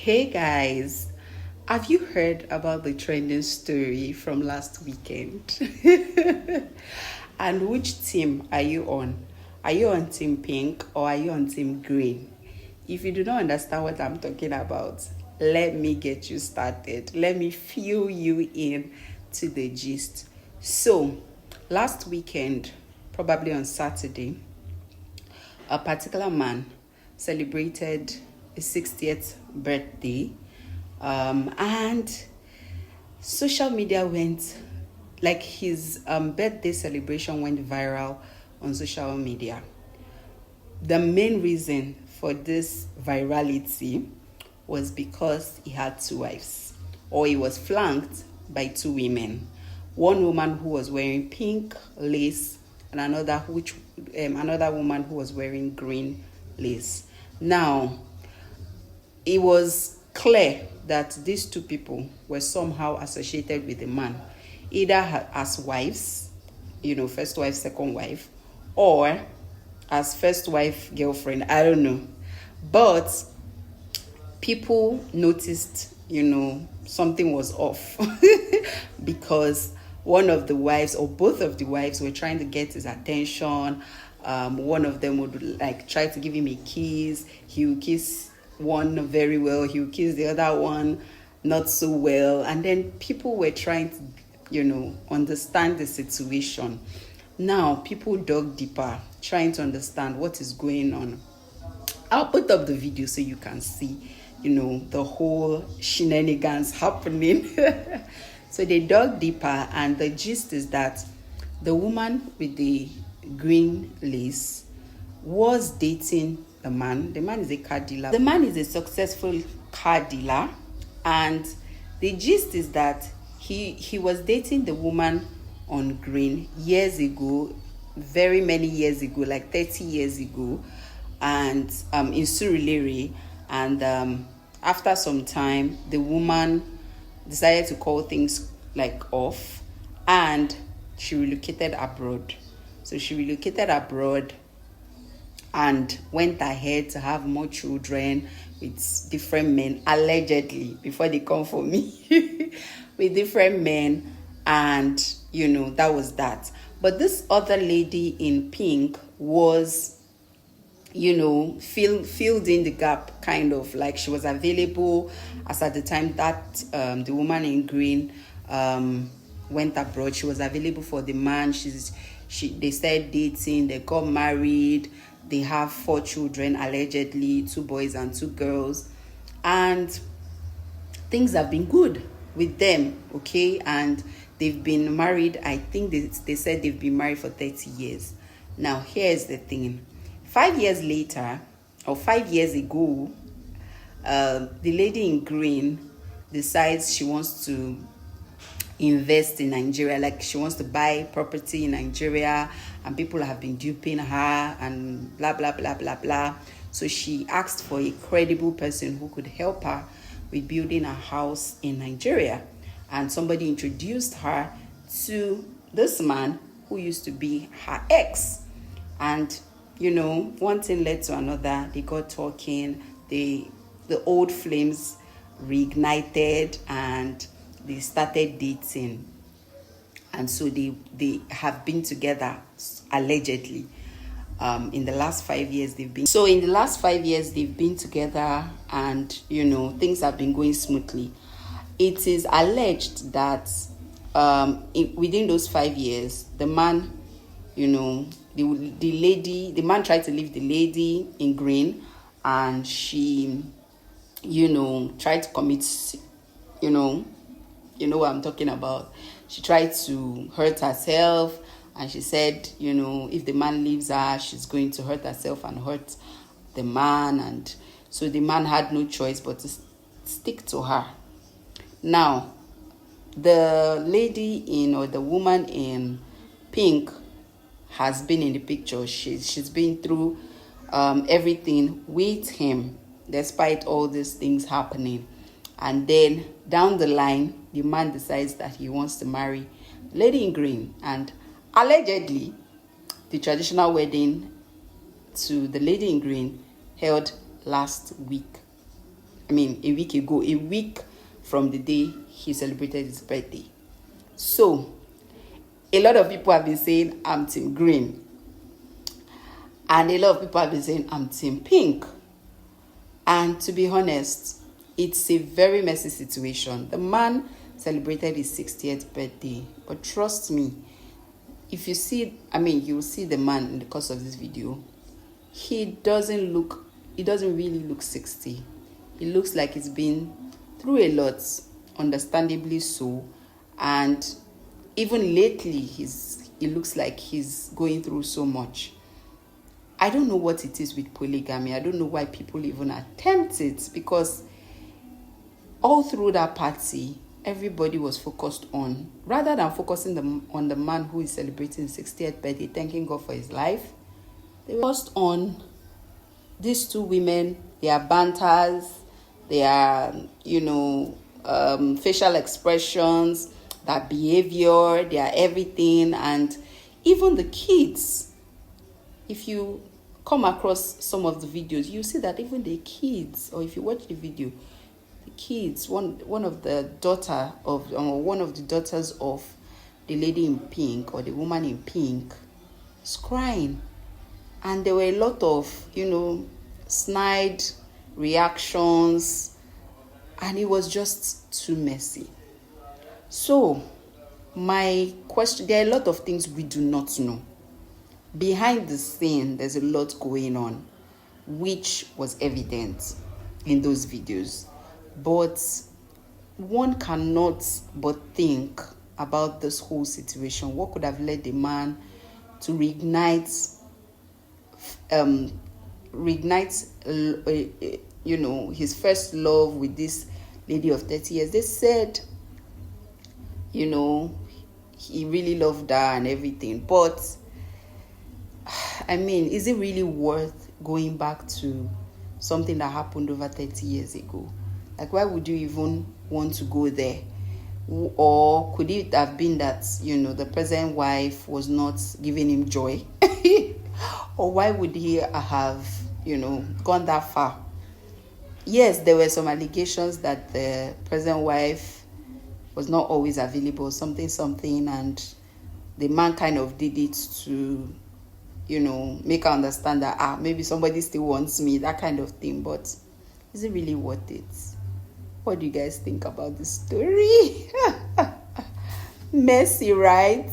Hey guys, have you heard about the trending story from last weekend? And which team are you on? Are you on Team Pink or are you on Team Green? If you do not understand what I'm talking about, let me get you started. Let me fill you in to the gist. So, last weekend, probably on Saturday, a particular man celebrated his 60th birthday, and social media went like his birthday celebration went viral on social media. The main reason for this virality was because he had two wives, or he was flanked by two women. One woman who was wearing pink lace, and another woman who was wearing green lace. Now, it was clear that these two people were somehow associated with the man, either as wives, first wife, second wife, or as first wife, girlfriend. I don't know. But people noticed, something was off because one of the wives or both of the wives were trying to get his attention. One of them would try to give him a kiss. He would kiss one very well. He would kiss the other one not so well. And then people were trying to, understand the situation. Now people dug deeper, trying to understand what is going on. I'll put up the video so you can see, the whole shenanigans happening. So they dug deeper, and the gist is that the woman with the green lace was dating the man. The man is a car dealer. The man is a successful car dealer, and the gist is that he was dating the woman on green years ago, very many years ago, like 30 years ago, and in Surulere. And after some time, the woman decided to call things off, and she relocated abroad. So she relocated abroad and went ahead to have more children with different men, allegedly, before they come for me, with different men. And that was that. But this other lady in pink was filled in the gap, kind of like she was available as at the time that the woman in green went abroad. She was available for the man. They started dating, they got married, they have 4 children, allegedly 2 boys and 2 girls, and things have been good with them, okay? And they've been married, I think they said they've been married for 30 years. Now here's the thing. 5 years later, or 5 years ago, the lady in green decides she wants to invest in Nigeria. Like, she wants to buy property in Nigeria, and people have been duping her and blah, blah, blah, blah, blah. So she asked for a credible person who could help her with building a house in Nigeria. And somebody introduced her to this man who used to be her ex. And one thing led to another. They got talking. The old flames reignited, and they started dating. And so they have been together, allegedly. In the last 5 years they've been. So in the last 5 years they've been together, and things have been going smoothly. It is alleged that within those 5 years, the man, the man tried to leave the lady in green, and she, tried to commit, what I'm talking about. She tried to hurt herself, and she said, if the man leaves her, she's going to hurt herself and hurt the man. And so the man had no choice but to stick to her. Now, the lady or the woman in pink has been in the picture. She's been through everything with him, despite all these things happening. And then down the line, the man decides that he wants to marry the lady in green. And allegedly, the traditional wedding to the lady in green held last week. a week ago, a week from the day he celebrated his birthday. So a lot of people have been saying I'm team green, and a lot of people have been saying I'm team pink. And to be honest, it's a very messy situation. The man celebrated his 60th birthday, but trust me, if you see, you will see the man in the course of this video. He doesn't really look 60. He looks like he's been through a lot, understandably so. And even lately, he looks like he's going through so much. I don't know what it is with polygamy. I don't know why people even attempt it, because all through that party, everybody was focused on, rather than focusing on the man who is celebrating his 60th birthday, thanking God for his life, they were focused on these two women, their banters, their, facial expressions, their behavior, their everything, and even the kids. If you come across some of the videos, you see that even the kids, or if you watch the video, the kids, one of the daughters of the lady in pink, or the woman in pink, is crying. And there were a lot of, snide reactions, and it was just too messy. So my question, there are a lot of things we do not know. Behind the scene, there's a lot going on, which was evident in those videos. But one cannot but think about this whole situation. What could have led the man to reignite his first love with this lady of 30 years? They said, he really loved her and everything. But is it really worth going back to something that happened over 30 years ago? Like, why would you even want to go there? Or could it have been that, the present wife was not giving him joy? Or why would he have, gone that far? Yes, there were some allegations that the present wife was not always available, something, and the man kind of did it to, make her understand that, maybe somebody still wants me, that kind of thing. But is it really worth it? What do you guys think about this story? Messy, right?